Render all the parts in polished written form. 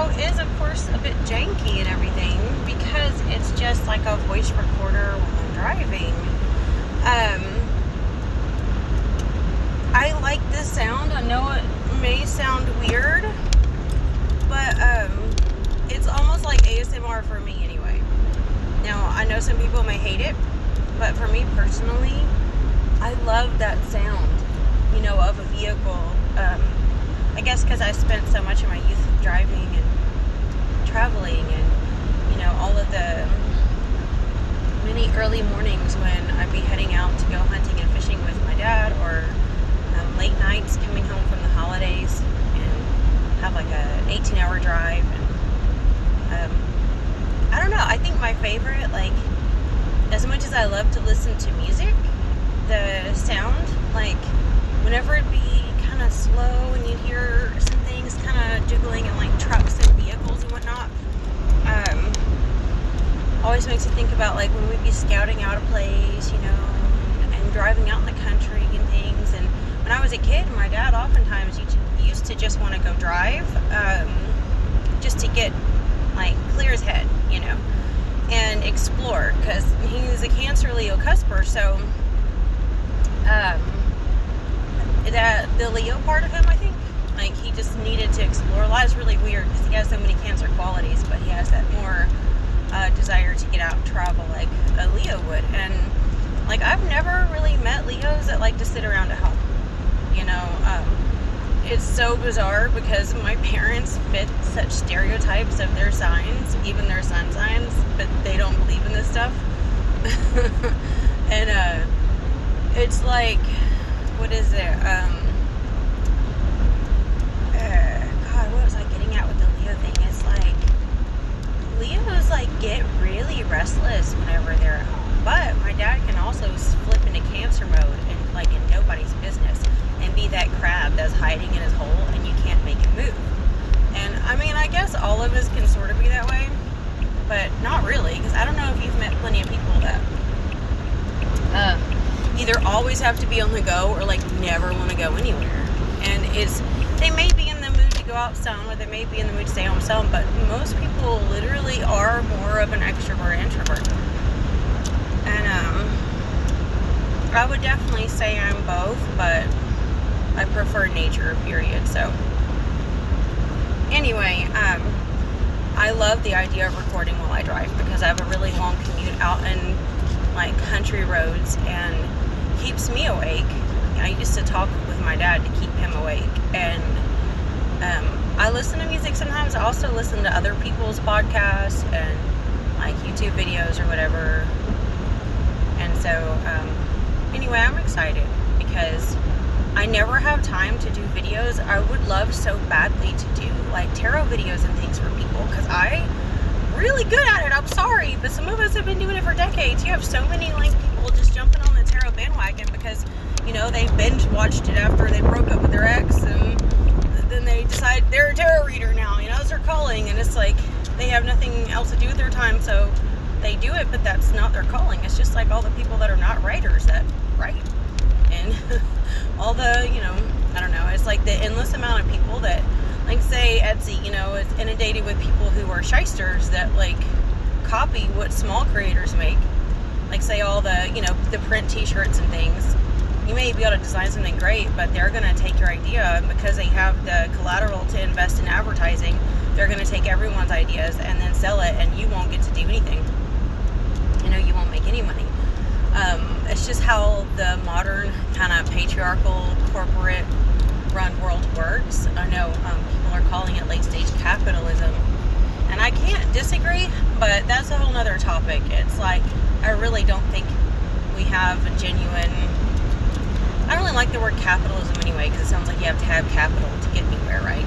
audio is, of course, a bit janky and everything because it's just like a voice recorder while I'm driving. I like this sound. I know it may sound weird, but it's almost like ASMR for me anyway. Now, I know some people may hate it, but for me personally, I love that sound, of a vehicle. I guess because I spent so much of my youth driving and traveling and, all of the many early mornings when I'd be heading out to go hunting and fishing with my dad, or late nights coming home from the holidays and have like a 18-hour drive. And I don't know, I think my favorite, like, as much as I love to listen to music, the sound, like, whenever it'd be kind of slow and you'd hear some things kind of jiggling in like trucks and vehicles and whatnot, always makes you think about like when we'd be scouting out a place, and driving out in the country and things. And when I was a kid, my dad oftentimes used to just want to go drive, just to get like clear his head, and explore, because he was a Cancer Leo cusper, so the Leo part of him, I think, like, he just needed to explore a lot. It's really weird because he has so many Cancer qualities, but he has that more desire to get out and travel like a Leo would. And like, I've never really met Leos that like to sit around at home. It's so bizarre because my parents fit such stereotypes of their signs, even their sun signs, but they don't believe in this stuff. And it's like, what is it? God, what was I getting at with the Leo thing? It's like, Leos like get really restless whenever they're at home. But my dad can also flip into Cancer mode and like in nobody's business and be that crab that's hiding in his hole and you can't make him move. And I mean, I guess all of us can sort of be that way, but not really, because I don't know if you've met plenty of people that either always have to be on the go or like never want to go anywhere. And they may be in the mood to go out some, or they may be in the mood to stay home some, but most people literally are more of an extrovert introvert. And I would definitely say I'm both, but I prefer nature, period. So anyway, I love the idea of recording while I drive because I have a really long commute out in like country roads and keeps me awake. I used to talk with my dad to keep him awake, and I listen to music sometimes. I also listen to other people's podcasts and like YouTube videos or whatever. And so anyway, I'm excited because I never have time to do videos. I would love so badly to do like tarot videos and things for people because I'm really good at it. I'm sorry, but some of us have been doing it for decades. You have so many like people just jumping on the tarot bandwagon because they binge watched it after they broke up with their ex, and then they decide they're a tarot reader now. It's their calling, and it's like they have nothing else to do with their time, so they do it, but that's not their calling. It's just like all the people that are not writers that write, and all the I don't know, it's like the endless amount of people that, like, say Etsy, is inundated with people who are shysters that like copy what small creators make. Like, say all the the print t-shirts and things. You may be able to design something great, but they're going to take your idea, and because they have the collateral to invest in advertising, they're going to take everyone's ideas and then sell it, and you won't get to do anything. You won't make any money. It's just how the modern kind of patriarchal corporate run world works. I know people are calling it late stage capitalism, and I can't disagree, but that's a whole nother topic. It's like, I really don't think we have a genuine, I don't really like the word capitalism anyway, because it sounds like you have to have capital to get anywhere, right?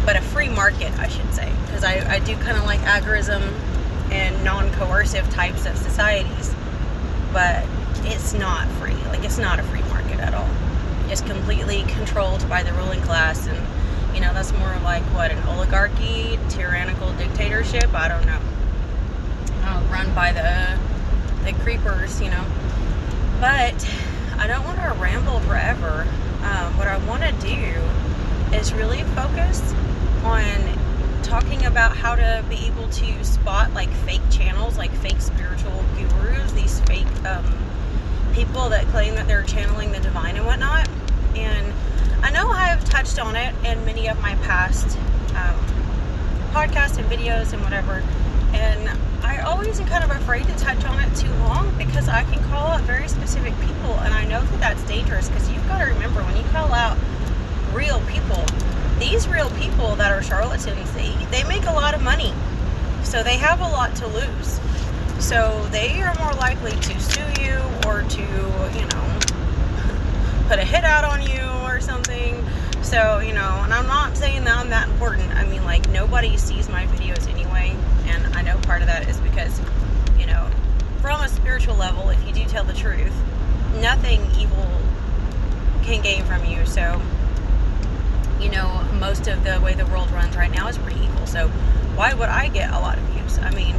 But a free market, I should say, because I do kind of like agorism and non-coercive types of societies, but it's not free. Like, it's not a free market at all. It's completely controlled by the ruling class, and that's more like what, an oligarchy, tyrannical dictatorship, I don't know, run by the creepers, but I don't want to ramble forever. What I want to do is really focus on talking about how to be able to spot like fake channels, like fake spiritual gurus, these fake people that claim that they're channeling the divine and whatnot. And I know I have touched on it in many of my past podcasts and videos and whatever, and I always am kind of afraid to touch on it too long, because I can call out very specific people, and I know that that's dangerous, because you've got to remember, when you call out real people, these real people that are charlatans, they make a lot of money, so they have a lot to lose. So they are more likely to sue you or to, put a hit out on you or something. So, and I'm not saying that I'm that important. I mean, like, nobody sees my videos anyway, and I know part of that is because, from a spiritual level, if you do tell the truth, nothing evil can gain from you. So, most of the way the world runs right now is pretty evil. So why would I get a lot of views? I mean,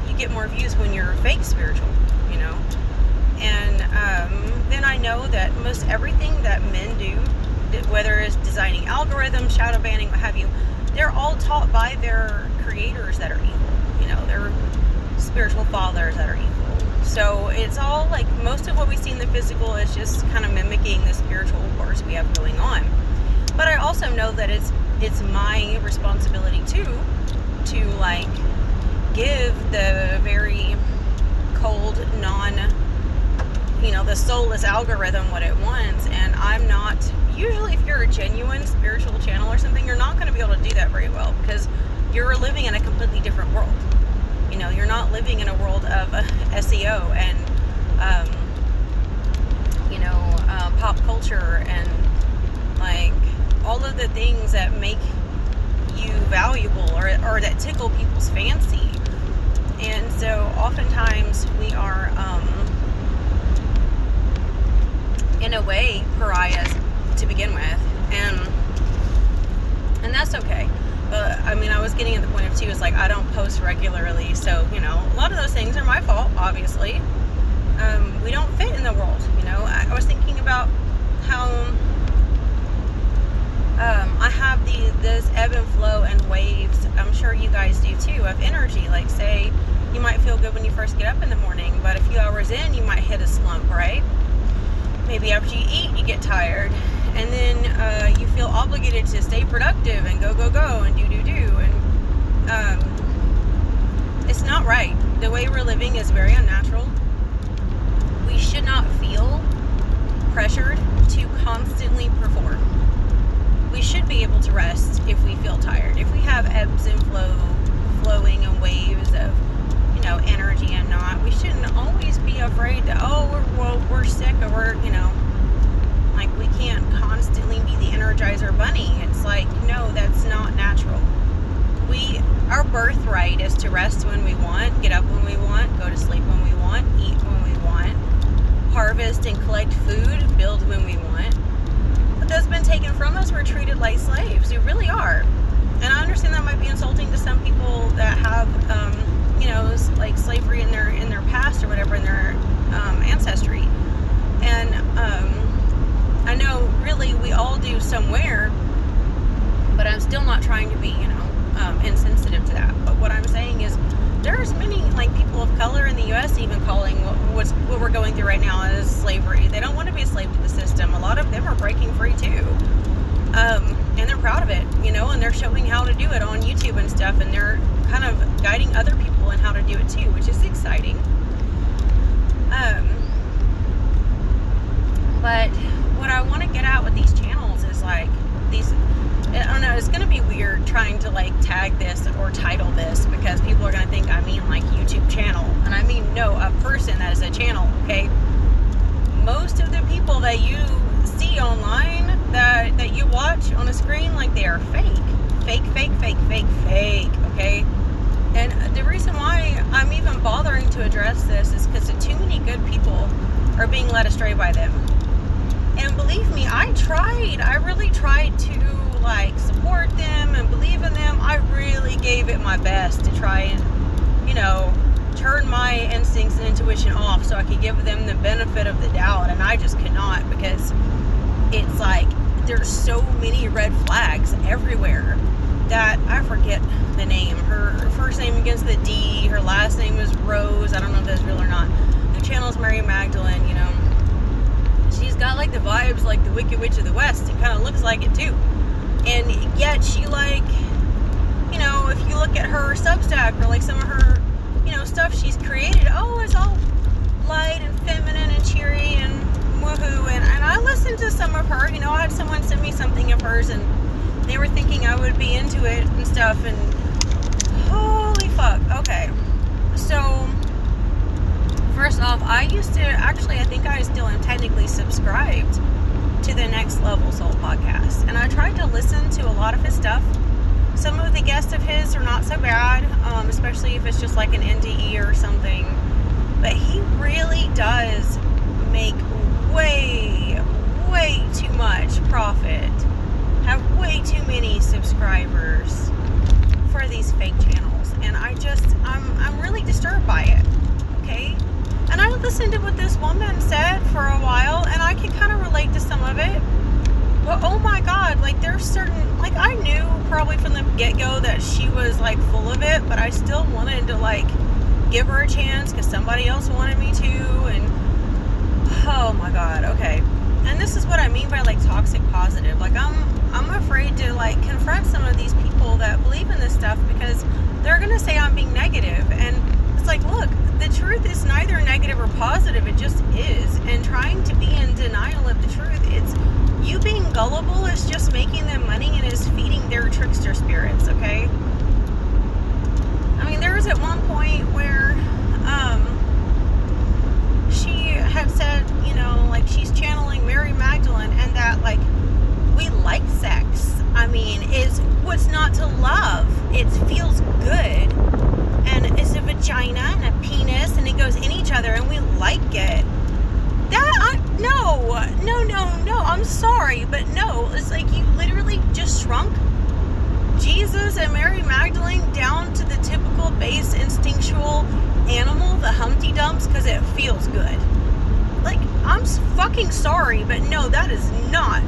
you get more views when you're fake spiritual, And then I know that most everything that men do, whether it's designing algorithms, shadow banning, what have you, they're all taught by their creators that are evil. Their spiritual fathers that are evil. So it's all like, most of what we see in the physical is just kind of mimicking the spiritual course we have going on. But I also know that it's my responsibility too to like give the very cold, the soulless algorithm what it wants. And I'm not, usually if you're a genuine spiritual channel or something, you're not going to be able to do that very well, because you're living in a completely different world. You're not living in a world of SEO and pop culture and like all of the things that make you valuable or that tickle people's fancy. And so oftentimes we are in a way pariahs to begin with, and that's okay. But I mean, I was getting at the point of too, is like, I don't post regularly, so a lot of those things are my fault, obviously. We don't fit in the world. I was thinking about how I have this ebb and flow and waves, I'm sure you guys do too, of energy. Like, say you might feel good when you first get up in the morning, but a few hours in you might hit a slump, right? Maybe after you eat you get tired, and then you feel obligated to stay productive and go and do, and it's not right. The way we're living is very unnatural. We should not feel pressured to constantly perform. We should be able to rest if we feel tired. If we have ebbs and flowing and waves of, energy and not, we shouldn't always be afraid that, we're sick, or we're, like, we can't constantly be the Energizer Bunny. It's like, no, that's not natural. Our birthright is to rest when we want, get up when we want, go to sleep when we want, eat when we want, harvest and collect food, build when we want. But that's been taken from us. We're treated like slaves. We really are. And I understand that might be insulting to some people that have, like slavery in their past or whatever, in their ancestry. And I know really we all do somewhere, but I'm still not trying to be, insensitive to that. But what I'm saying is, there's many like people of color in the U.S. even calling what we're going through right now as slavery. They don't want to be a slave to the system. A lot of them are breaking free too, and they're proud of it, and they're showing how to do it on YouTube and stuff, and they're kind of guiding other people in how to do it too, which is exciting. But what I want to get at with these channels is like these, I don't know, it's going to be weird trying to like tag this or title this, because people are going to think I mean like YouTube channel, and I mean no, a person that is a channel. Okay, most of the people that you see online that you watch on a screen, like, they are fake. Okay, and the reason why I'm even bothering to address this is because too many good people are being led astray by them. And believe me, I really tried to like support them and believe in them. I really gave it my best to try and, turn my instincts and intuition off so I could give them the benefit of the doubt. And I just cannot, because it's like there's so many red flags everywhere. that, I forget the name, her first name begins with a D, her last name is Rose, I don't know if that's real or not, who channels Mary Magdalene, she's got like the vibes like the Wicked Witch of the West. It kind of looks like it too. And yet she like, if you look at her Substack or like some of her, stuff she's created, it's all light and feminine and cheery and woohoo. And I listened to some of her, I had someone send me something of hers and they were thinking I would be into it and stuff, and holy fuck. Okay. So, first off, I think I still am technically subscribed to the Next Level Soul podcast. And I tried to listen to a lot of his stuff. Some of the guests of his are not so bad, especially if it's just like an NDE or something. But he really does make way too much profit. Have way too many subscribers for these fake channels. And I'm really disturbed by it. Okay? And I listened to what this woman said for a while, and I can kind of relate to some of it. But oh my God, like there's certain, like I knew probably from the get-go that she was like full of it, but I still wanted to like give her a chance because somebody else wanted me to, and oh my God, okay. And this is what I mean by like toxic positive. Like I'm afraid to like confront some of these people that believe in this stuff because they're gonna say I'm being negative, and it's like, look, the truth is neither negative or positive, it just is. And trying to be in denial of the truth, it's you being gullible is just making them money and is feeding their trickster spirits, okay? I mean, there was at one point where she had said, like she's channeling Mary Magdalene, and that like we like sex. I mean, is what's not to love? It feels good. And it's a vagina and a penis, and it goes in each other, and we like it. No, I'm sorry, but no. It's like you literally just shrunk Jesus and Mary Magdalene down to the typical base instinctual animal, the Humpty Dumps, because it feels good. Like, I'm fucking sorry, but no, that is not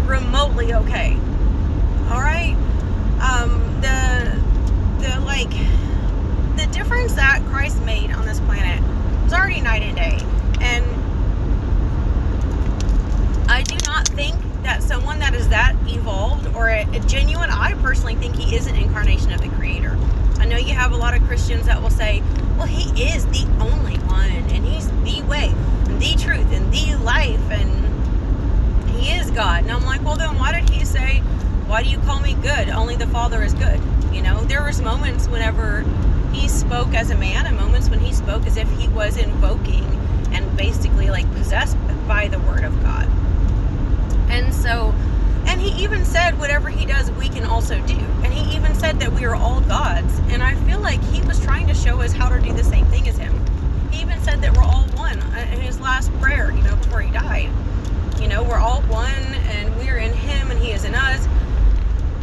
remotely okay. Alright? The difference that Christ made on this planet was already night and day. And I do not think that someone that is that evolved or a genuine, I personally think he is an incarnation of the Creator. I know you have a lot of Christians that will say, well, he is the only one, and he's the way, and the truth, and the life, and he is God. And I'm like, well, then why did he say, why do you call me good? Only the Father is good. There was moments whenever he spoke as a man, and moments when he spoke as if he was invoking and basically like possessed by the word of God. And he even said whatever he does, we can also do. And he even said that we are all gods. And I feel like he was trying to show us how to do the same thing as him. He even said that we're all one in his last prayer, before he died. We're all one, and we're in him, and he is in us.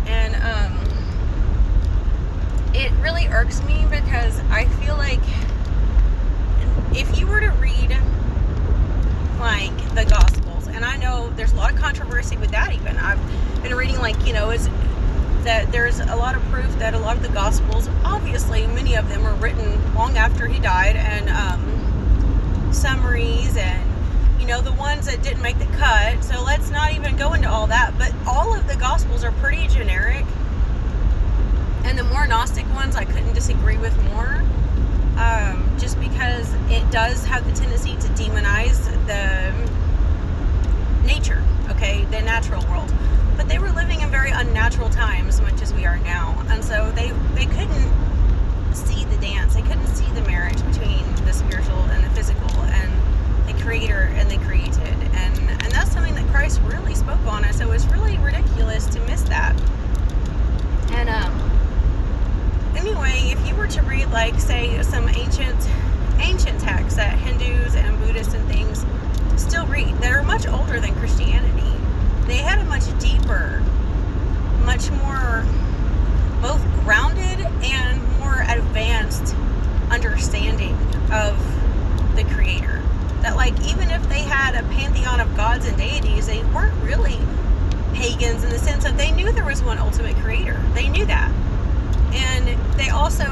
And it really irks me because I feel like if you were to read like the Gospels, and I know there's a lot of controversy with that even. I've been reading is that there's a lot of proof that a lot of the Gospels, obviously many of them were written long after he died, and summaries and the ones that didn't make the cut. So let's not even go into all that, but all of the Gospels are pretty generic. And the more Gnostic ones I couldn't disagree with more, just because it does have the tendency to demonize the nature, okay, the natural world. But they were living in very unnatural times, much as we are now. And so they couldn't see the dance. They couldn't see the marriage between the spiritual and the physical, and the Creator and the created. And that's something that Christ really spoke on. And so it's really ridiculous to miss that. And anyway, if you were to read, like, say, some ancient texts that Hindus and Buddhists and things still read that are much older than Christianity, they had a much deeper, much more both grounded and more advanced understanding of the Creator. That, like, even if they had a pantheon of gods and deities, they weren't really pagans in the sense that they knew there was one ultimate creator. They knew that. And they also,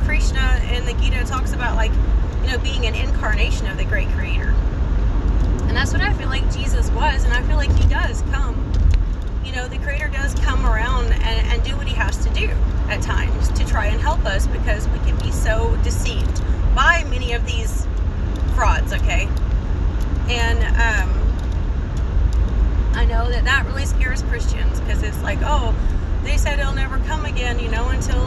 Krishna in the Gita talks about being an incarnation of the great creator. And that's what I feel like Jesus was, and I feel like he does come. The creator does come around and do what he has to do at times to try and help us, because we can be so deceived by many of these frauds, okay? And I know that really scares Christians, because it's like, oh, they said he'll never come again, until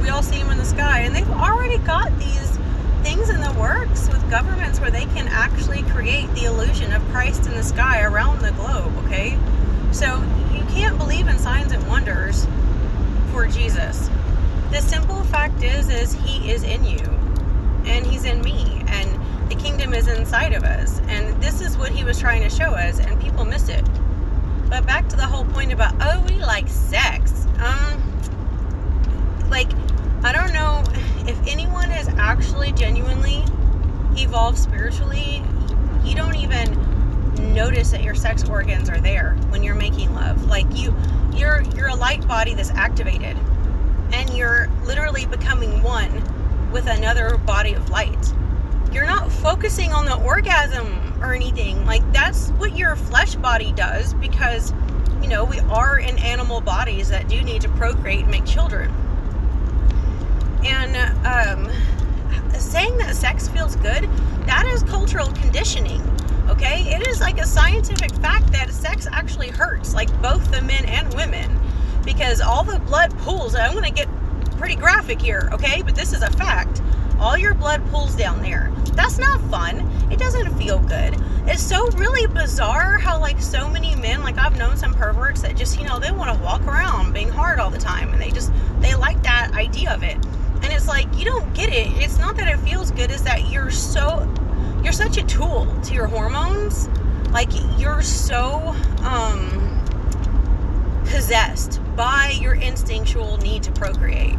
we all see him in the sky. And they've already got these things in the works with governments where they can actually create the illusion of Christ in the sky around the globe, okay? So you can't believe in signs and wonders for Jesus. The simple fact is he is in you, and he's in me, and the kingdom is inside of us. And this is what he was trying to show us, and people miss it. But back to the whole point about, oh, we like sex. I don't know if anyone has actually genuinely evolved spiritually. You don't even notice that your sex organs are there when you're making love. You're a light body that's activated, and you're literally becoming one with another body of light. You're not focusing on the orgasm or anything. That's what your flesh body does, because we are in animal bodies that do need to procreate and make children. And saying that sex feels good, that is cultural conditioning. Okay, it is a scientific fact that sex actually hurts, both the men and women, because all the blood pools. I'm going to get pretty graphic here, okay, but this is a fact. All your blood pools down there. That's not fun. It doesn't feel good. It's so really bizarre how so many men, I've known some perverts that just, they want to walk around being hard all the time, and they like that idea of it. And it's you don't get it. It's not that it feels good, it's that you're such a tool to your hormones. You're so possessed by your instinctual need to procreate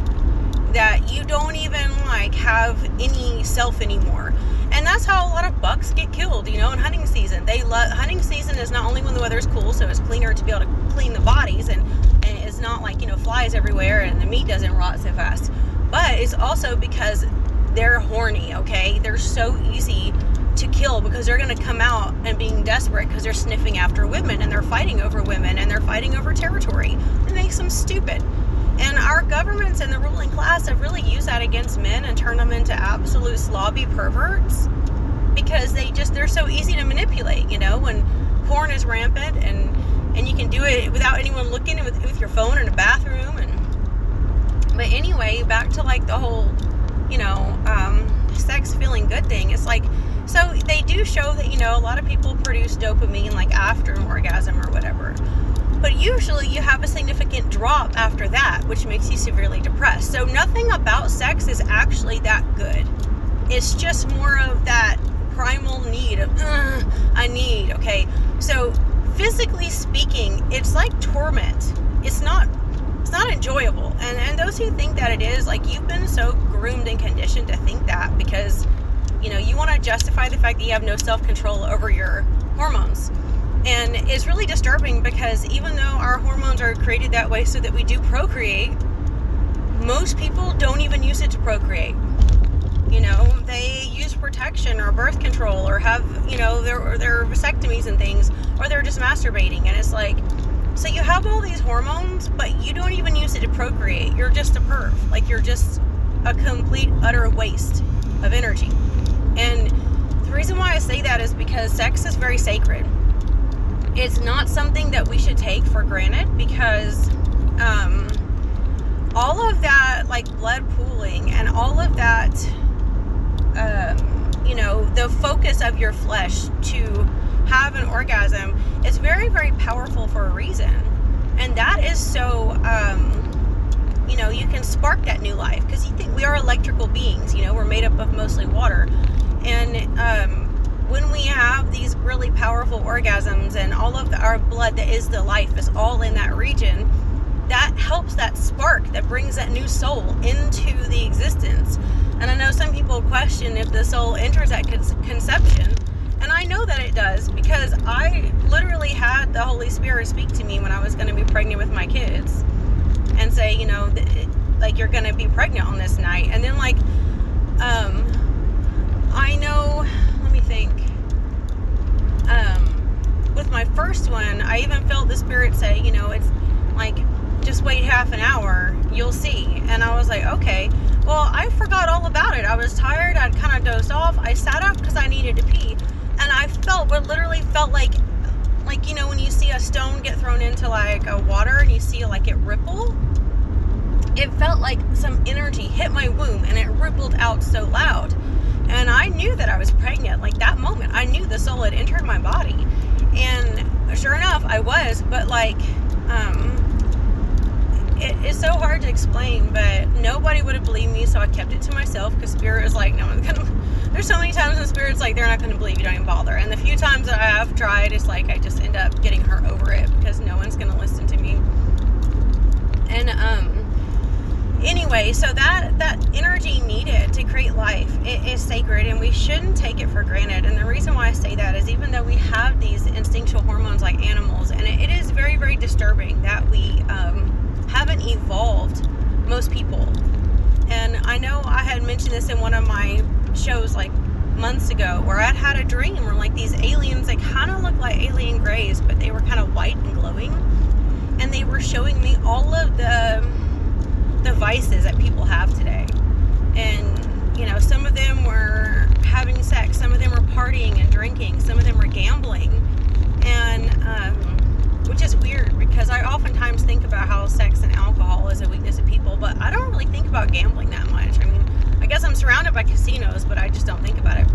that you don't even have any self anymore. And that's how a lot of bucks get killed, in hunting season. Hunting season is not only when the weather's cool, so it's cleaner to be able to clean the bodies, and it's not flies everywhere and the meat doesn't rot so fast. But it's also because they're horny, okay? They're so easy to kill because they're going to come out and being desperate because they're sniffing after women, and they're fighting over women, and they're fighting over territory. It makes them stupid. And our governments and the ruling class have really used that against men and turned them into absolute slobby perverts, because they're so easy to manipulate, when porn is rampant and you can do it without anyone looking, with your phone in a bathroom. But anyway, back to the whole, sex feeling good thing. It's so they do show that, a lot of people produce dopamine after an orgasm or whatever. But usually you have a significant drop after that, which makes you severely depressed. So nothing about sex is actually that good. It's just more of that primal need of, I need, okay? So physically speaking, it's like torment. It's not enjoyable. And those who think that it is, you've been so groomed and conditioned to think that, because, you want to justify the fact that you have no self-control over your hormones. And it's really disturbing, because even though our hormones are created that way so that we do procreate, most people don't even use it to procreate. They use protection or birth control, or have, their vasectomies and things, or they're just masturbating. And it's so you have all these hormones, but you don't even use it to procreate. You're just a perv. You're just a complete, utter waste of energy. And the reason why I say that is because sex is very sacred. It's not something that we should take for granted, because all of that blood pooling and all of that the focus of your flesh to have an orgasm is very, very powerful for a reason. And that is so you can spark that new life, because you think we are electrical beings. We're made up of mostly water. And when we have these really powerful orgasms, and all of our blood that is the life is all in that region, that helps that spark that brings that new soul into the existence. And I know some people question if the soul enters at conception, and I know that it does, because I literally had the Holy Spirit Lord speak to me when I was going to be pregnant with my kids and say, you know, like, you're going to be pregnant on this night. And then, like, I know, let me think, with my first one, I even felt the Spirit say, you know, it's like, just wait half an hour, you'll see. And I was like, okay. Well, I forgot all about it. I was tired. I'd kind of dozed off. I sat up because I needed to pee. And I literally felt like, you know, when you see a stone get thrown into, like, a water and you see, like, it ripple, it felt like some energy hit my womb and it rippled out so loud. And I knew that I was pregnant. Like, that moment, I knew the soul had entered my body. And sure enough, I was. But, like, it's so hard to explain, but nobody would have believed me, so I kept it to myself, because Spirit is like, no one's gonna. There's so many times when Spirit's like, they're not gonna believe you, don't even bother. And the few times that I have tried, it's like I just end up getting hurt over it, because no one's gonna listen to me. And anyway, so that energy needed to create life, it is sacred, and we shouldn't take it for granted. And the reason why I say that is, even though we have these instinctual hormones like animals, and it is very, very disturbing that we haven't evolved, most people. And I know I had mentioned this in one of my shows like months ago, where I'd had a dream where, like, these aliens, they kind of looked like alien grays, but they were kind of white and glowing, and they were showing me all of the vices that people have today. And, you know, some of them were having sex, some of them were partying and drinking, some of them were gambling, and which is weird, because I oftentimes think about how sex and alcohol is a weakness of people, but I don't really think about gambling that much. I mean, I guess I'm surrounded by casinos, but I just don't think about it.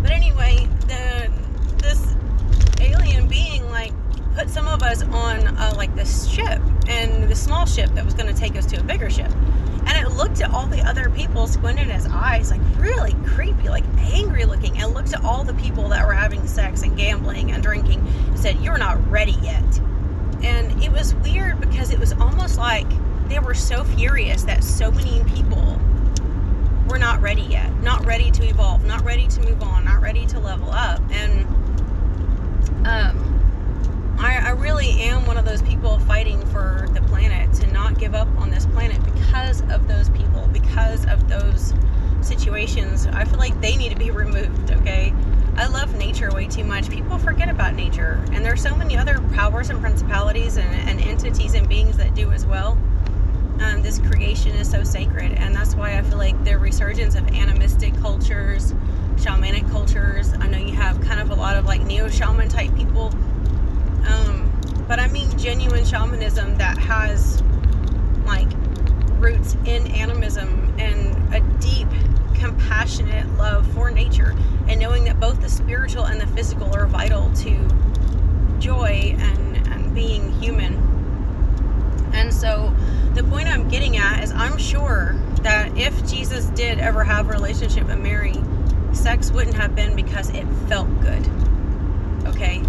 But anyway, this alien being, like, put some of us on like this ship, and the small ship that was going to take us to a bigger ship. And it looked at all the other people, squinted its eyes, like really creepy, like angry looking, and looked at all the people that were having sex and gambling and drinking and said, "You're not ready yet." And it was weird, because it was almost like they were so furious that so many people were not ready yet, not ready to evolve, not ready to move on, not ready to level up. And I really am one of those people fighting for the planet, to not give up on this planet because of those people, because of those situations. I feel like they need to be removed, okay? I love nature way too much. People forget about nature, and there's so many other powers and principalities and entities and beings that do as well. This creation is so sacred, and that's why I feel like the resurgence of animistic cultures, shamanic cultures. I know you have kind of a lot of like neo-shaman type people, but I mean genuine shamanism that has like roots in animism and a deep, compassionate love for nature, and knowing that both the spiritual and the physical are vital to joy and being human. And so the point I'm getting at is, I'm sure that if Jesus did ever have a relationship with Mary, sex wouldn't have been because it felt good, okay?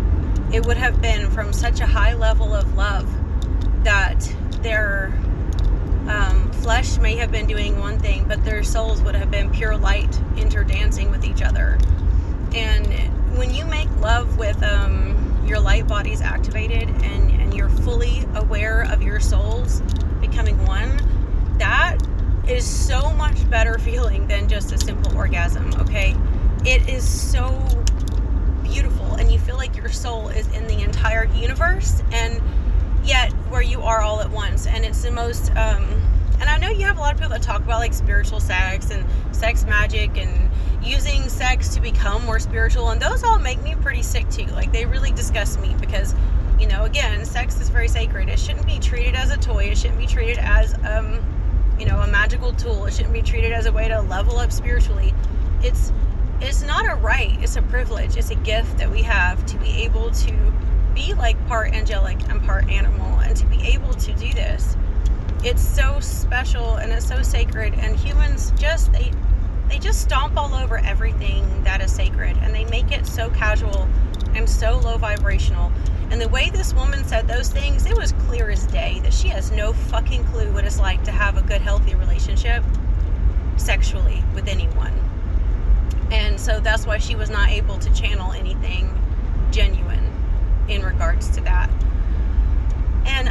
It would have been from such a high level of love that their flesh may have been doing one thing, but their souls would have been pure light interdancing with each other. And when you make love with your light bodies activated, and you're fully aware of your souls becoming one, that is so much better feeling than just a simple orgasm, okay? It is so beautiful, and you feel like your soul is in the entire universe, and yet where you are all at once. And it's the most and I know you have a lot of people that talk about like spiritual sex and sex magic and using sex to become more spiritual, and those all make me pretty sick too. Like, they really disgust me, because, you know, again, sex is very sacred. It shouldn't be treated as a toy. It shouldn't be treated as you know, a magical tool. It shouldn't be treated as a way to level up spiritually. It's not a right, it's a privilege, it's a gift that we have to be able to be like part angelic and part animal, and to be able to do this. It's so special, and it's so sacred, and humans just, they just stomp all over everything that is sacred, and they make it so casual and so low vibrational. And the way this woman said those things, it was clear as day that she has no fucking clue what it's like to have a good, healthy relationship sexually with anyone. And so that's why she was not able to channel anything genuine in regards regards to that. And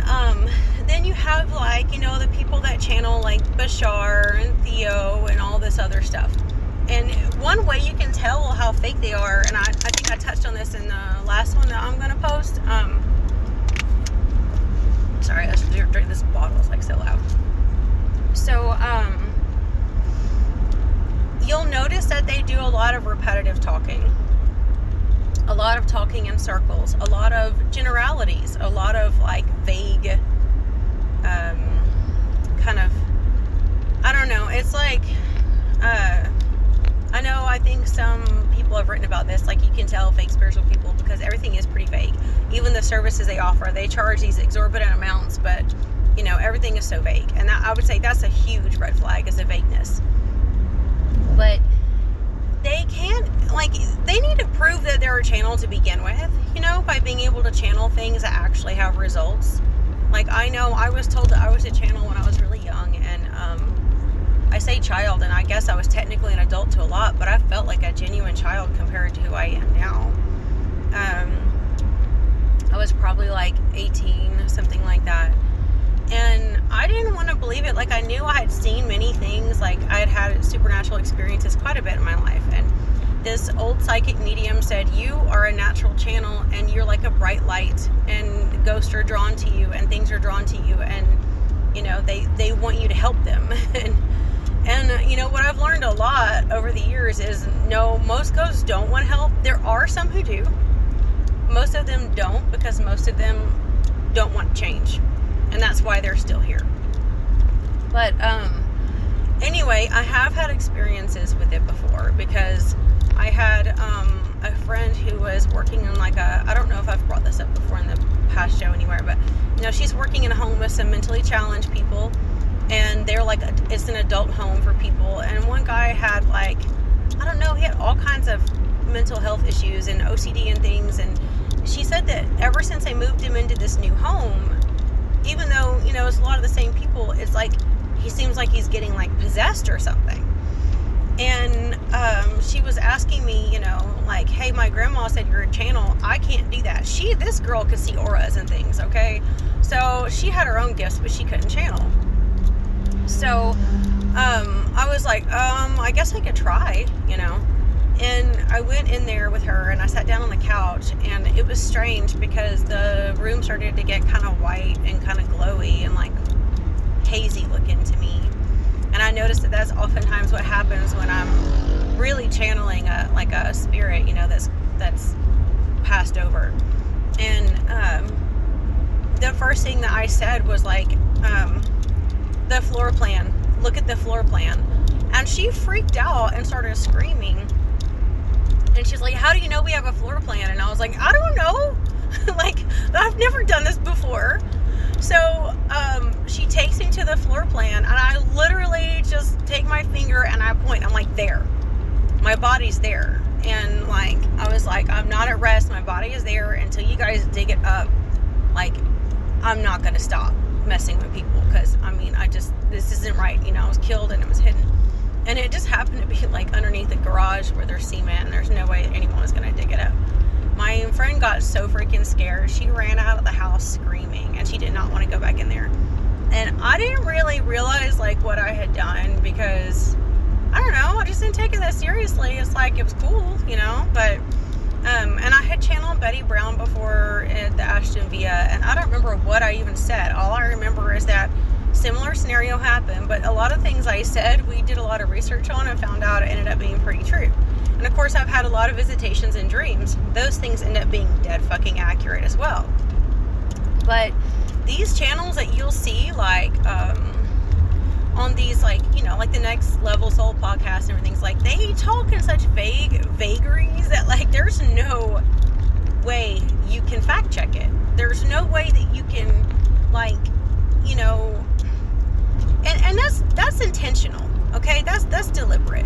then you have, like, you know, the people that channel like Bashar and Theo and all this other stuff. And one way you can tell how fake they are, and I think I touched on this in the last one that I'm going to post. Sorry, I should drink this bottle. It's like so loud. So, you'll notice that they do a lot of repetitive talking. A lot of talking in circles. A lot of generalities. A lot of, like, vague, kind of, I don't know. It's like, I know, I think some people have written about this, like, you can tell fake spiritual people because everything is pretty vague. Even the services they offer, they charge these exorbitant amounts, but, you know, everything is so vague. And that, I would say that's a huge red flag, is the vagueness. But they can't, like, they need to prove that they're a channel to begin with, you know, by being able to channel things that actually have results. Like, I know I was told that I was a channel when I was really young, and, I say child, and I guess I was technically an adult to a lot, but I felt like a genuine child compared to who I am now. I was probably like 18, something like that. And I didn't want to believe it. Like, I knew I had seen many things. Like, I had had supernatural experiences quite a bit in my life. And this old psychic medium said, you are a natural channel, and you're like a bright light, and ghosts are drawn to you, and things are drawn to you, and, you know, they want you to help them. And, you know, what I've learned a lot over the years is, no, most ghosts don't want help. There are some who do. Most of them don't, because most of them don't want change. And that's why they're still here. But, anyway, I have had experiences with it before, because I had, a friend who was working in, like, I don't know if I've brought this up before in the past show anywhere, but, you know, she's working in a home with some mentally challenged people. And they're like, it's an adult home for people. And one guy had, like, I don't know, he had all kinds of mental health issues and OCD and things. And she said that ever since they moved him into this new home, even though, you know, it's a lot of the same people, it's like, he seems like he's getting, like, possessed or something. And she was asking me, you know, like, hey, my grandma said you're a channel. I can't do that. This girl could see auras and things, okay? So she had her own gifts, but she couldn't channel. So, I was like, I guess I could try, you know, and I went in there with her, and I sat down on the couch, and it was strange because the room started to get kind of white and kind of glowy and, like, hazy looking to me. And I noticed that that's oftentimes what happens when I'm really channeling a spirit, you know, that's passed over. And, the first thing that I said was, like, the floor plan, look at the floor plan. And she freaked out and started screaming. And she's like, how do you know we have a floor plan? And I was like, I don't know. Like, I've never done this before. So, she takes me to the floor plan, and I literally just take my finger and I point. I'm like, there. My body's there. And, like, I was like, I'm not at rest. My body is there until you guys dig it up. Like, I'm not going to stop messing with people, because, I mean, this isn't right, you know. I was killed and it was hidden, and it just happened to be, like, underneath the garage where there's cement, and there's no way anyone was going to dig it up. My friend got so freaking scared, she ran out of the house screaming, and she did not want to go back in there. And I didn't really realize, like, what I had done, because, I don't know, I just didn't take it that seriously. It's like, it was cool, you know, but and I had channeled Betty Brown before at the Ashton Villa, and I don't remember what I even said. All I remember is that similar scenario happened, but a lot of things I said, we did a lot of research on and found out it ended up being pretty true. And of course, I've had a lot of visitations and dreams. Those things end up being dead fucking accurate as well. But these channels that you'll see, like, on these, like, you know, like the Next Level Soul podcast and everything's, like, they talk in such vagaries that, like, there's no way you can fact check it. There's no way that you can, like, you know, and that's intentional, okay? That's deliberate.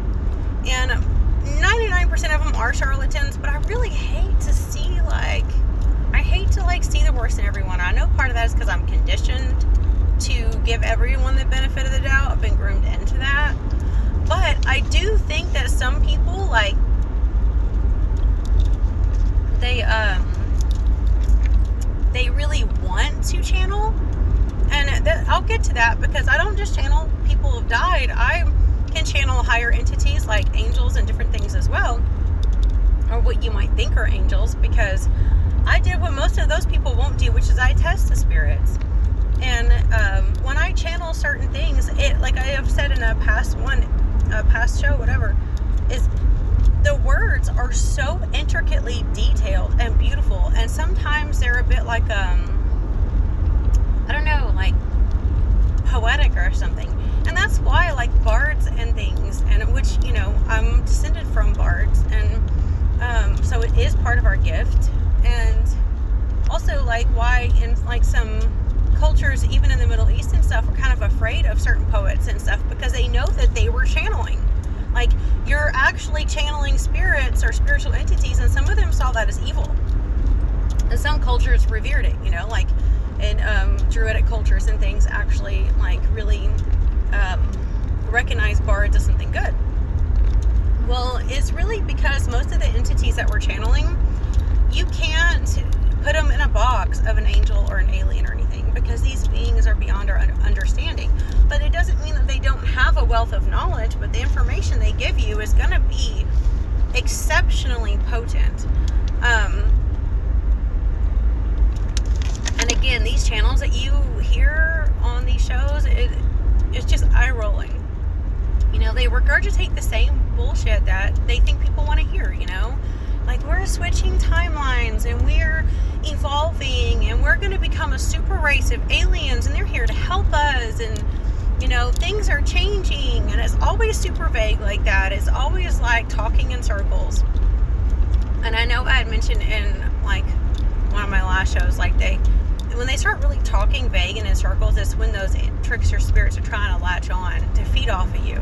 And 99% of them are charlatans, but I really hate to see, like, see the worst in everyone. I know part of that is because I'm conditioned to give everyone the benefit of the doubt. I've been groomed into that. But I do think that some people, like, they, get to that because I don't just channel people who've died. I can channel higher entities like angels and different things as well, or what you might think are angels, because I did what most of those people won't do, which is I test the spirits. And when I channel certain things, it, like I have said in a past show, whatever, is the words are so intricately detailed and beautiful, and sometimes they're a bit like I don't know, like poetic or something. And that's why I like bards and things, and which, you know, I'm descended from bards, and so it is part of our gift. And also like why in like some cultures, even in the Middle East and stuff, are kind of afraid of certain poets and stuff because they know that they were channeling. Like, you're actually channeling spirits or spiritual entities, and some of them saw that as evil. And some cultures revered it, you know, like in Druidic cultures and things actually like really recognize bards as something good. Well, it's really because most of the entities that we're channeling, you can't put them in a box of an angel or an alien or anything, because these beings are beyond our understanding. But it doesn't mean that they don't have a wealth of knowledge, but the information they give you is going to be exceptionally potent. And again, these channels that you hear on these shows, it's just eye-rolling. You know, they regurgitate the same bullshit that they think people want to hear, you know? Like, we're switching timelines, and we're evolving, and we're going to become a super race of aliens, and they're here to help us, and, you know, things are changing, and it's always super vague like that. It's always like talking in circles. And I know I had mentioned in, like, one of my last shows, like, when they start really talking vague and in circles, it's when those trickster spirits are trying to latch on to feed off of you.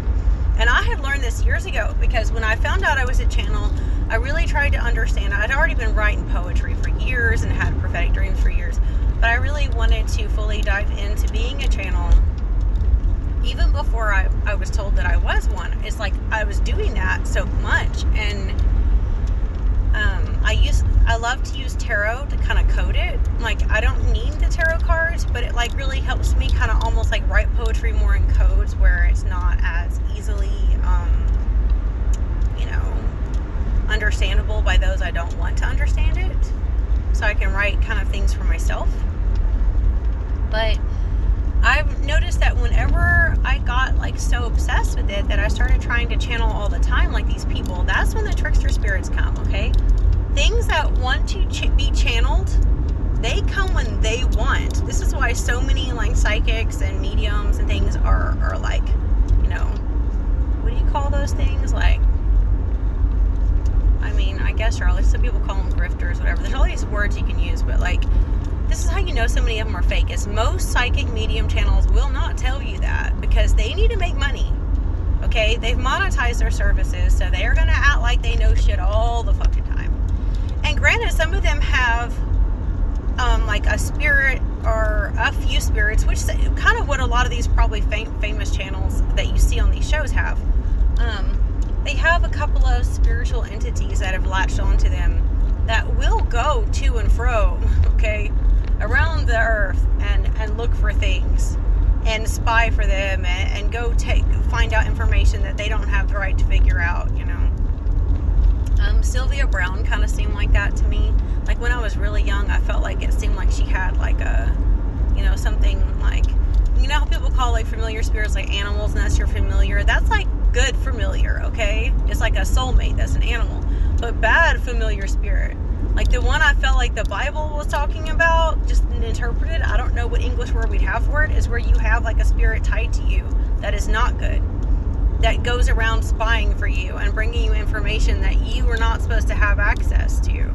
And I had learned this years ago, because when I found out I was a channel, I really tried to understand. I'd already been writing poetry for years and had prophetic dreams for years, but I really wanted to fully dive into being a channel even before I was told that I was one. It's like I was doing that so much, and I love to use tarot to kind of code it. Like, I don't need the tarot cards, but it like really helps me kind of almost like write poetry more in codes where it's not as easily you know, understandable by those I don't want to understand it, so I can write kind of things for myself. But I've noticed that whenever I got like so obsessed with it that I started trying to channel all the time, like these people, that's when the trickster spirits come. Okay, things that want to be channeled, they come when they want. This is why so many like psychics and mediums and things are like, you know, what do you call those things? Like, I mean, I guess like some people call them grifters, whatever. There's all these words you can use, but like, this is how you know so many of them are fake. Is most psychic medium channels will not tell you that, because they need to make money. Okay, they've monetized their services, so they are going to act like they know shit all the fucking time. And granted, some of them have like a spirit or a few spirits, which is kind of what a lot of these probably famous channels that you see on these shows have. They have a couple of spiritual entities that have latched onto them that will go to and fro, okay, around the earth and look for things and spy for them and go find out information that they don't have the right to figure out, you know. Sylvia Brown kind of seemed like that to me. Like, when I was really young, I felt like it seemed like she had like a, you know, something like, you know how people call like familiar spirits like animals, and that's your familiar? That's like good familiar, okay? It's like a soulmate, that's an animal. But bad familiar spirit, like the one I felt like the Bible was talking about, just interpreted, I don't know what English word we'd have for it, is where you have like a spirit tied to you that is not good, that goes around spying for you and bringing you information that you are not supposed to have access to.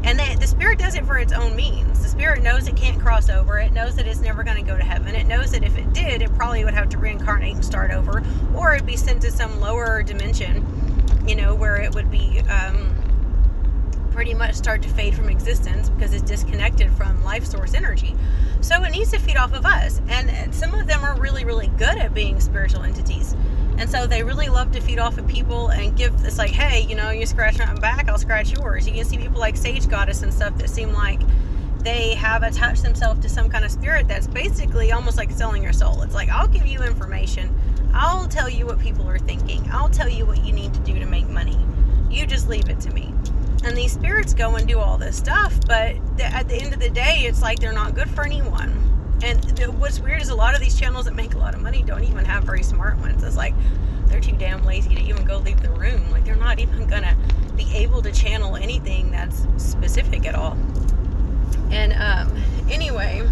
And the spirit does it for its own means. The spirit knows it can't cross over. It knows that it's never going to go to heaven. It knows that if it did, it probably would have to reincarnate and start over, or it'd be sent to some lower dimension, you know, where it would be pretty much start to fade from existence because it's disconnected from life source energy. So it needs to feed off of us. And some of them are really, really good at being spiritual entities. And so they really love to feed off of people and give, it's like, hey, you know, you scratch my back, I'll scratch yours. You can see people like Sage Goddess and stuff that seem like they have attached themselves to some kind of spirit that's basically almost like selling your soul. It's like, I'll give you information. I'll tell you what people are thinking. I'll tell you what you need to do to make money. You just leave it to me. And these spirits go and do all this stuff, but at the end of the day, it's like they're not good for anyone. And what's weird is a lot of these channels that make a lot of money don't even have very smart ones. It's like they're too damn lazy to even go leave the room. Like, they're not even gonna be able to channel anything that's specific at all. And anyway,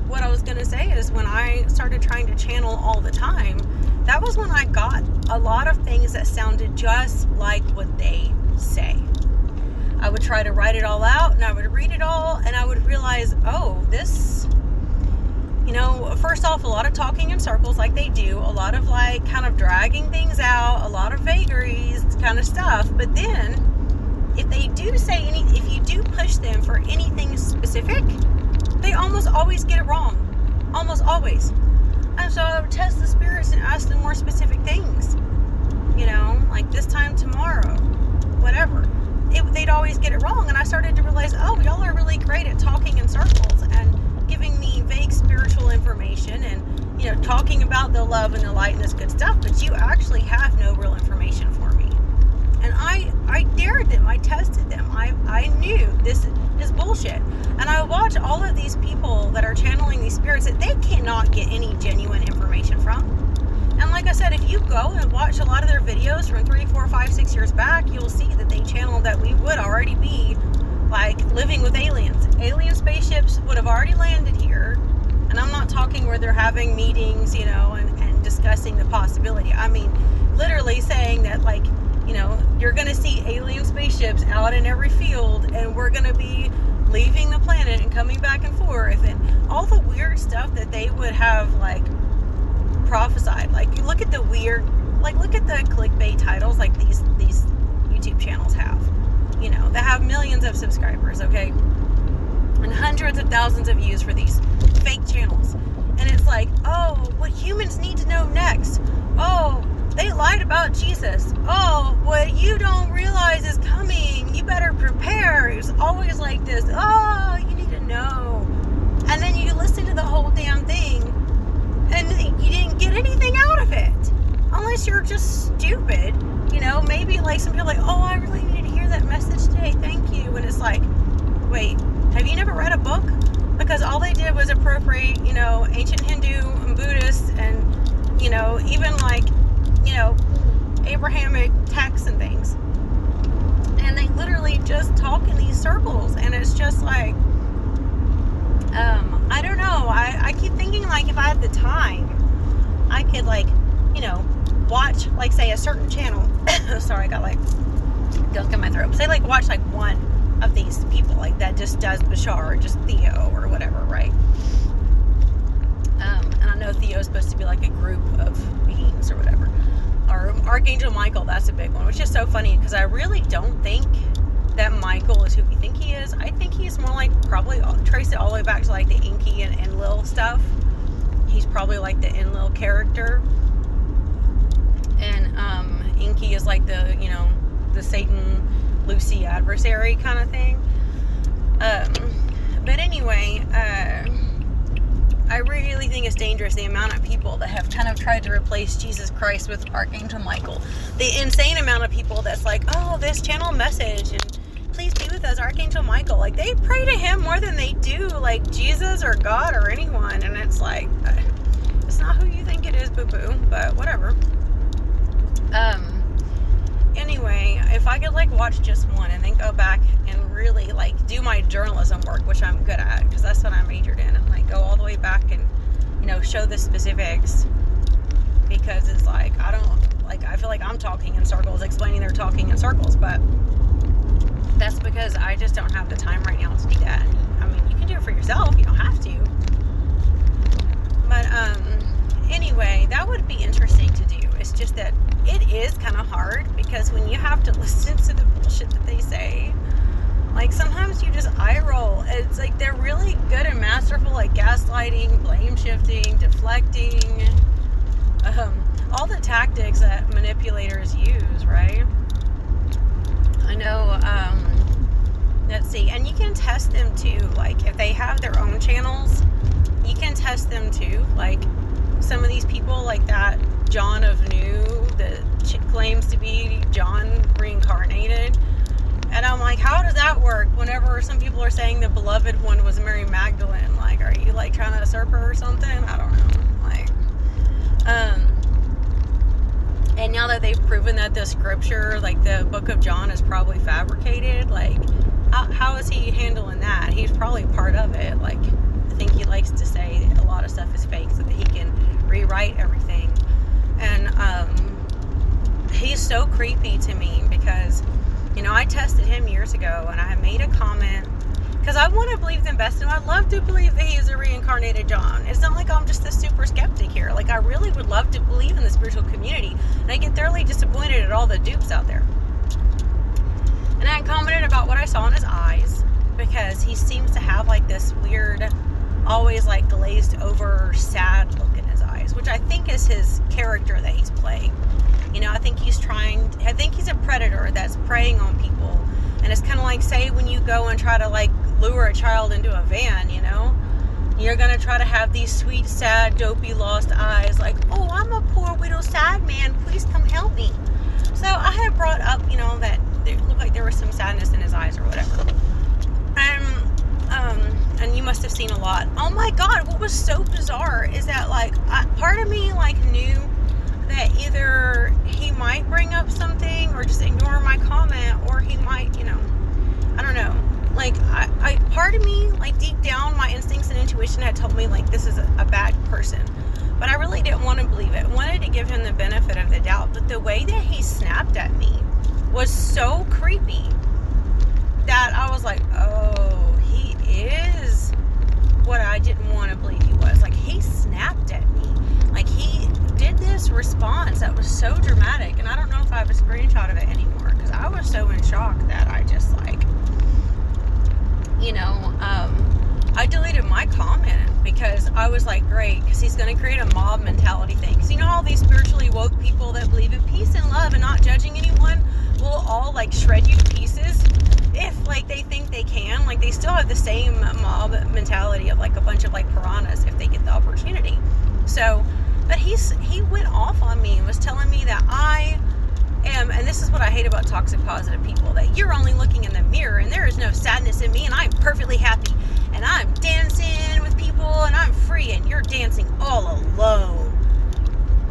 what I was gonna say is, when I started trying to channel all the time, that was when I got a lot of things that sounded just like what they say. I would try to write it all out, and I would read it all, and I would realize, oh, this, first off, a lot of talking in circles like they do, a lot of like kind of dragging things out, a lot of vagaries kind of stuff. But then if they do say if you do push them for anything specific, they almost always get it wrong. Almost always. And so I would test the spirits and ask them more specific things. Like this time tomorrow, whatever. They'd always get it wrong. And I started to realize, oh, y'all are really great at talking in circles and giving me vague spiritual information and, talking about the love and the light and this good stuff, but you actually have no real information for me. And I dared them. I tested them. I knew this is bullshit. And I watch all of these people that are channeling these spirits that they cannot get any genuine information from. And like I said, if you go and watch a lot of their videos from 3, 4, 5, 6 years back, you'll see that they channeled that we would already be like living with aliens. Alien spaceships would have already landed here. And I'm not talking where they're having meetings, and discussing the possibility. I mean, literally saying that, like, you're going to see alien spaceships out in every field, and we're going to be leaving the planet and coming back and forth, and all the weird stuff that they would have, like, prophesied. Like, you look at the weird, like, look at the clickbait titles like these YouTube channels have, that have millions of subscribers, okay? And hundreds of thousands of views for these fake channels. And it's like, oh, what humans need to know next. Oh, they lied about Jesus. Oh, what you don't realize is coming. You better prepare. It's always like this. Oh, you need to know. And then you listen to the whole damn thing, and you didn't get anything out of it. Unless you're just stupid. Maybe like some people are like, oh, I really needed to hear that message today. Thank you. And it's like, wait, have you never read a book? Because all they did was appropriate, ancient Hindu and Buddhist and, even like, Abrahamic texts and things. And they literally just talk in these circles. And it's just like, I don't know. I keep thinking, like, if I had the time, I could, like, watch, like, say, a certain channel. Sorry, I got, like, gunk in my throat. Say, like, watch, like, one of these people, like, that just does Bashar or just Theo or whatever, right? And I know Theo's supposed to be, like, a group of beings or whatever. Or Archangel Michael, that's a big one, which is so funny because I really don't think that Michael is who we think he is. I think he's more like, probably trace it all the way back to, like, the Inky and Enlil stuff. He's probably like the Enlil character. And Inky is like the, the Satan Lucy adversary kind of thing. But anyway, I really think it's dangerous, the amount of people that have kind of tried to replace Jesus Christ with Archangel Michael. The insane amount of people that's like, oh, this channel message, and please be with us, Archangel Michael. Like, they pray to him more than they do, like, Jesus or God or anyone. And it's like, it's not who you think it is, boo-boo, but whatever. Anyway, if I could, like, watch just one and then go back and really, like, do my journalism work, which I'm good at, because that's what I majored in, and, like, go all the way back and, show the specifics, because it's like, I feel like I'm talking in circles, explaining they're talking in circles, but that's because I just don't have the time right now to do that. I mean, you can do it for yourself, you don't have to, but, anyway, that would be interesting to do. It's just that it is kind of hard, because when you have to listen to the bullshit that they say, like, sometimes you just eye roll. It's like they're really good and masterful at gaslighting, blame shifting, deflecting, all the tactics that manipulators use, right? I know test them too. Like, if they have their own channels, you can test them too. Like, some of these people, like that John of New, that claims to be John reincarnated. And I'm like, how does that work? Whenever some people are saying the beloved one was Mary Magdalene, like, are you like trying to usurp her or something? I don't know. Like, and now that they've proven that the scripture, like the book of John, is probably fabricated, like, how is he handling that? He's probably part of it. Like, I think he likes to say a lot of stuff is fake so that he can rewrite everything. And he's so creepy to me because, you know, I tested him years ago and I made a comment because I want to believe the best, and I'd love to believe that he is a reincarnated John. It's not like I'm just a super skeptic here. Like, I really would love to believe in the spiritual community, and I get thoroughly disappointed at all the dupes out there. And I commented about what I saw in his eyes, because he seems to have like this weird, always like glazed over sad look in his eyes, which I think is his character that he's playing. You know, I think he's a predator that's preying on people. And it's kind of like, say, when you go and try to like lure a child into a van, you know, you're going to try to have these sweet, sad, dopey, lost eyes like, oh, I'm a poor widow sad man, please come help me. So I had brought up, you know, that it looked like there was some sadness in his eyes or whatever. And you must have seen a lot. Oh my God, what was so bizarre is that, like, part of me, like, knew that either he might bring up something or just ignore my comment, or he might, you know, I don't know. Like, I part of me, like, deep down, my instincts and intuition had told me, like, this is a bad person. But I really didn't want to believe it. I wanted to give him the benefit of the doubt. But the way that he snapped at me was so creepy that I was like, oh, he is what I didn't want to believe he was. Like, he snapped at me. Like, he did this response that was so dramatic. And I don't know if I have a screenshot of it anymore, because I was so in shock that I just, like, you know, I deleted my comment because I was like, great, because he's going to create a mob mentality thing. Because you know, all these spiritually woke people that believe in peace and love and not judging anyone will all like shred you to pieces if like they think they can. Like, they still have the same mob mentality of like a bunch of like piranhas if they get the opportunity. So, but he went off on me and was telling me that I am, and this is what I hate about toxic positive people, that you're only looking in the mirror and there is no sadness in me and I'm perfectly happy and I'm dancing with people and I'm free and you're dancing all alone.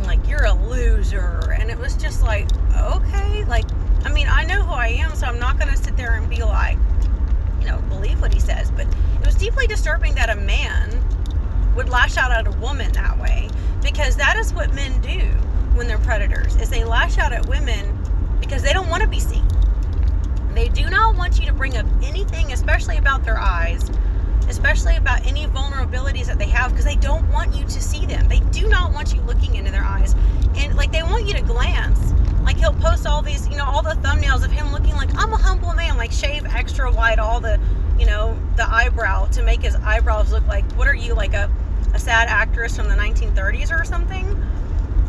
Like, you're a loser. And it was just like, okay, like, I mean, I know who I am, so I'm not going to sit there and be like, you know, believe what he says. But it was deeply disturbing that a man would lash out at a woman that way, because that is what men do when they're predators, is they lash out at women because they don't want to be seen. They do not want you to bring up anything, especially about their eyes, especially about any vulnerabilities that they have, because they don't want you to see them. They do not want you looking into their eyes. And like, they want you to glance. Like, he'll post all these, you know, all the thumbnails of him looking like, I'm a humble man, like shave extra wide all the, you know, the eyebrow to make his eyebrows look like, what are you, like a sad actress from the 1930s or something?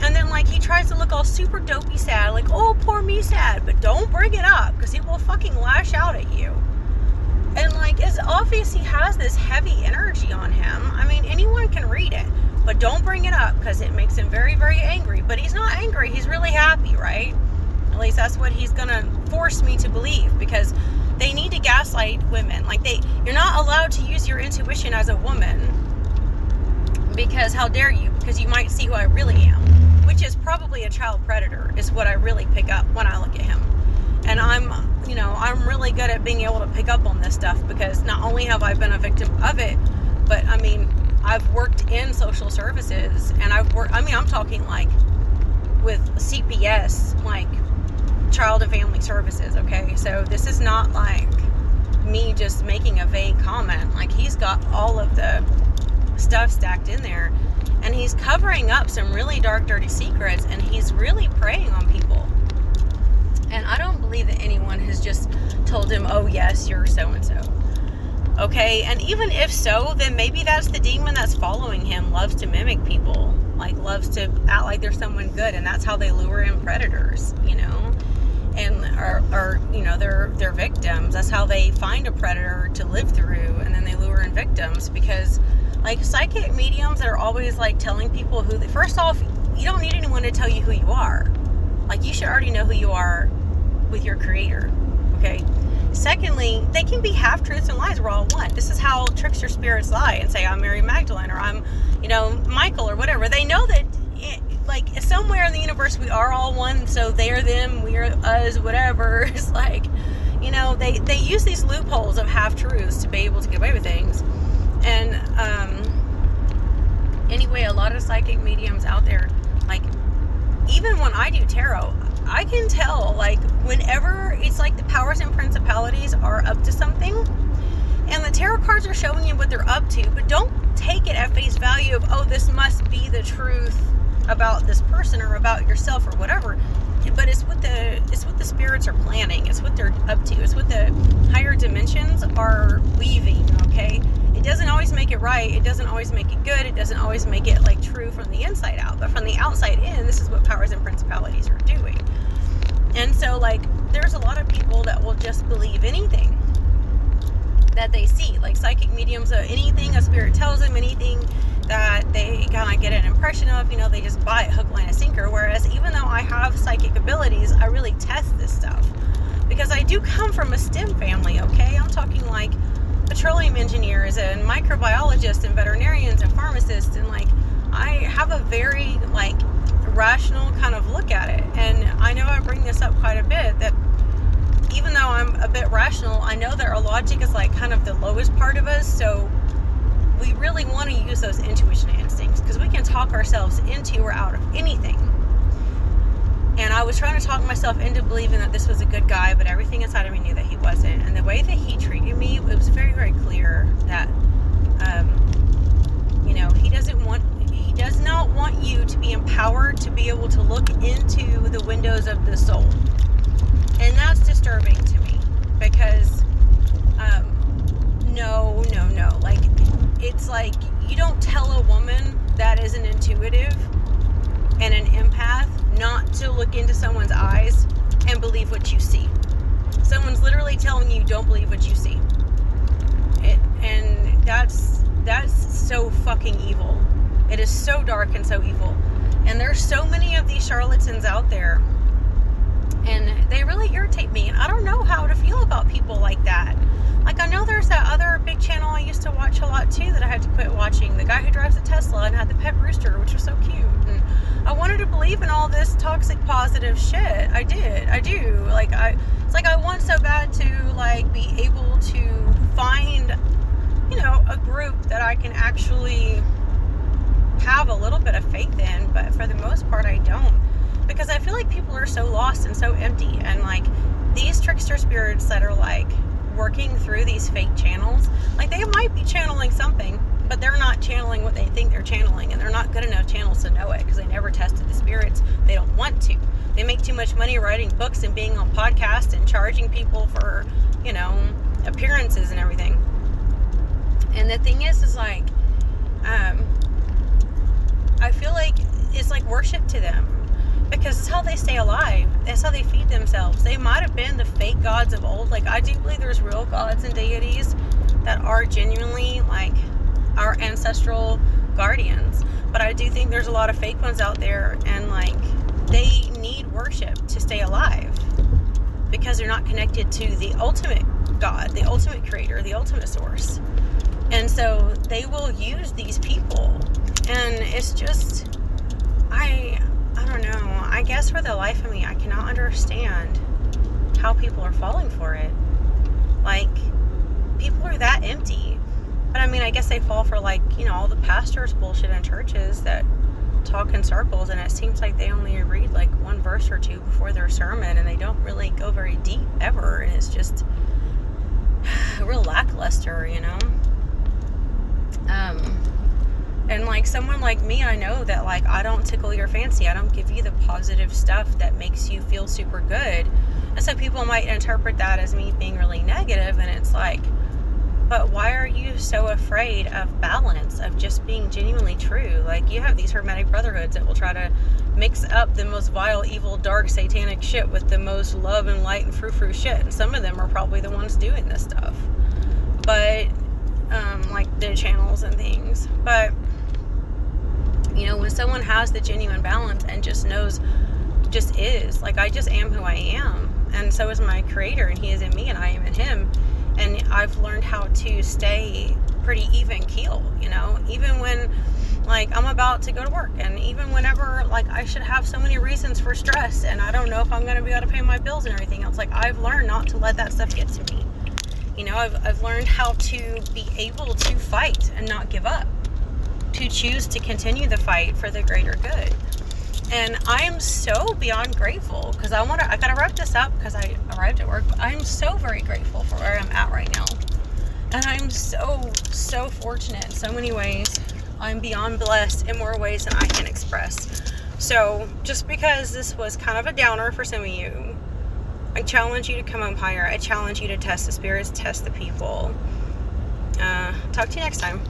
And then, like, he tries to look all super dopey sad, like, oh, poor me sad, but don't bring it up, because he will fucking lash out at you. And, like, it's obvious he has this heavy energy on him. I mean, anyone can read it, but don't bring it up, because it makes him very, very angry. But he's not angry, he's really happy, right? At least that's what he's gonna force me to believe, because they need to gaslight women. Like, you're not allowed to use your intuition as a woman, because how dare you? Because you might see who I really am, which is probably a child predator, is what I really pick up when I look at him. And I'm really good at being able to pick up on this stuff, because not only have I been a victim of it, but I mean, I've worked in social services, and I'm talking like with CPS, like child and family services, okay? So this is not like me just making a vague comment. Like, he's got all of the stuff stacked in there, and he's covering up some really dark, dirty secrets, and he's really preying on people. And I don't believe that anyone has just told him, oh yes, you're so-and-so. Okay, and even if so, then maybe that's the demon that's following him, loves to mimic people, like loves to act like they're someone good, and that's how they lure in predators, you know? and are they're victims. That's how they find a predator to live through, and then they lure in victims, because like psychic mediums that are always like telling people who they, first off, you don't need anyone to tell you who you are. Like, you should already know who you are with your creator. Okay. Secondly, they can be half truths and lies. We're all one. This is how trickster spirits lie and say, I'm Mary Magdalene, or I'm Michael, or whatever. They know that like somewhere in the universe we are all one, so they're them, we're us, whatever. It's like, they use these loopholes of half truths to be able to get away with things. And anyway, a lot of psychic mediums out there, like, even when I do tarot, I can tell, like, whenever it's like the powers and principalities are up to something, and the tarot cards are showing you what they're up to, but don't take it at face value of, oh, this must be the truth about this person or about yourself or whatever. But it's what the spirits are planning. It's what they're up to. It's what the higher dimensions are weaving. Okay, it doesn't always make it right. It doesn't always make it good. It doesn't always make it like true from the inside out. But from the outside in, this is what powers and principalities are doing. And so, like, there's a lot of people that will just believe anything that they see, like psychic mediums, anything a spirit tells them, anything that they kind of get an impression of, they just buy it hook, line, and sinker. Whereas even though I have psychic abilities, I really test this stuff, because I do come from a STEM family. Okay, I'm talking like petroleum engineers and microbiologists and veterinarians and pharmacists, and like I have a very like rational kind of look at it. And I know I bring this up quite a bit, that even though I'm a bit rational, I know that our logic is like kind of the lowest part of us. So we really want to use those intuition and instincts, because we can talk ourselves into or out of anything. And I was trying to talk myself into believing that this was a good guy, but everything inside of me knew that he wasn't. And the way that he treated me, it was very, very clear that, he does not want you to be empowered to be able to look into the windows of the soul. And that's disturbing to me, because, no. Like, it's like, you don't tell a woman that is an intuitive and an empath not to look into someone's eyes and believe what you see. Someone's literally telling you, don't believe what you see. And that's so fucking evil. It is so dark and so evil. And there's so many of these charlatans out there, and they really irritate me. And I don't know how to feel about people like that. Like, I know there's that other big channel I used to watch a lot too that I had to quit watching. The guy who drives a Tesla and had the pet rooster, which was so cute. And I wanted to believe in all this toxic positive shit. I do. Like, it's like I want so bad to like be able to find, a group that I can actually have a little bit of faith in. But for the most part, I don't. Because I feel like people are so lost and so empty. And like these trickster spirits that are like working through these fake channels, like they might be channeling something, but they're not channeling what they think they're channeling, and they're not good enough channels to know it, because they never tested the spirits. They don't want to. They make too much money writing books and being on podcasts and charging people for, appearances and everything. And the thing is like, I feel like it's like worship to them, because it's how they stay alive. That's how they feed themselves. They might have been the fake gods of old. Like, I do believe there's real gods and deities that are genuinely like our ancestral guardians. But I do think there's a lot of fake ones out there, and like they need worship to stay alive, because they're not connected to the ultimate God, the ultimate creator, the ultimate source. And so they will use these people. And it's just, I don't know. I guess for the life of me, I cannot understand how people are falling for it. Like, people are that empty. But I mean, I guess they fall for like, all the pastors bullshit in churches that talk in circles, and it seems like they only read like one verse or two before their sermon, and they don't really go very deep ever. And it's just real lackluster, And like someone like me, I know that like I don't tickle your fancy. I don't give you the positive stuff that makes you feel super good. And so people might interpret that as me being really negative, and it's like, but why are you so afraid of balance, of just being genuinely true? Like, you have these hermetic brotherhoods that will try to mix up the most vile, evil, dark, satanic shit with the most love and light and frou-frou shit. And some of them are probably the ones doing this stuff. But, like the channels and things. But, you know, when someone has the genuine balance and just knows, just is, like, I just am who I am. And so is my creator, and he is in me and I am in him. And I've learned how to stay pretty even keel, you know, even when, like, I'm about to go to work, and even whenever, like, I should have so many reasons for stress, and I don't know if I'm going to be able to pay my bills and everything else. Like, I've learned not to let that stuff get to me. You know, I've learned how to be able to fight and not give up, to choose to continue the fight for the greater good. And I am so beyond grateful, because I gotta wrap this up because I arrived at work, but I'm so very grateful for where I'm at right now. And I'm so fortunate in so many ways. I'm beyond blessed in more ways than I can express. So just because this was kind of a downer for some of you, I challenge you to come up higher. I challenge you to test the spirits, test the people. Talk to you next time.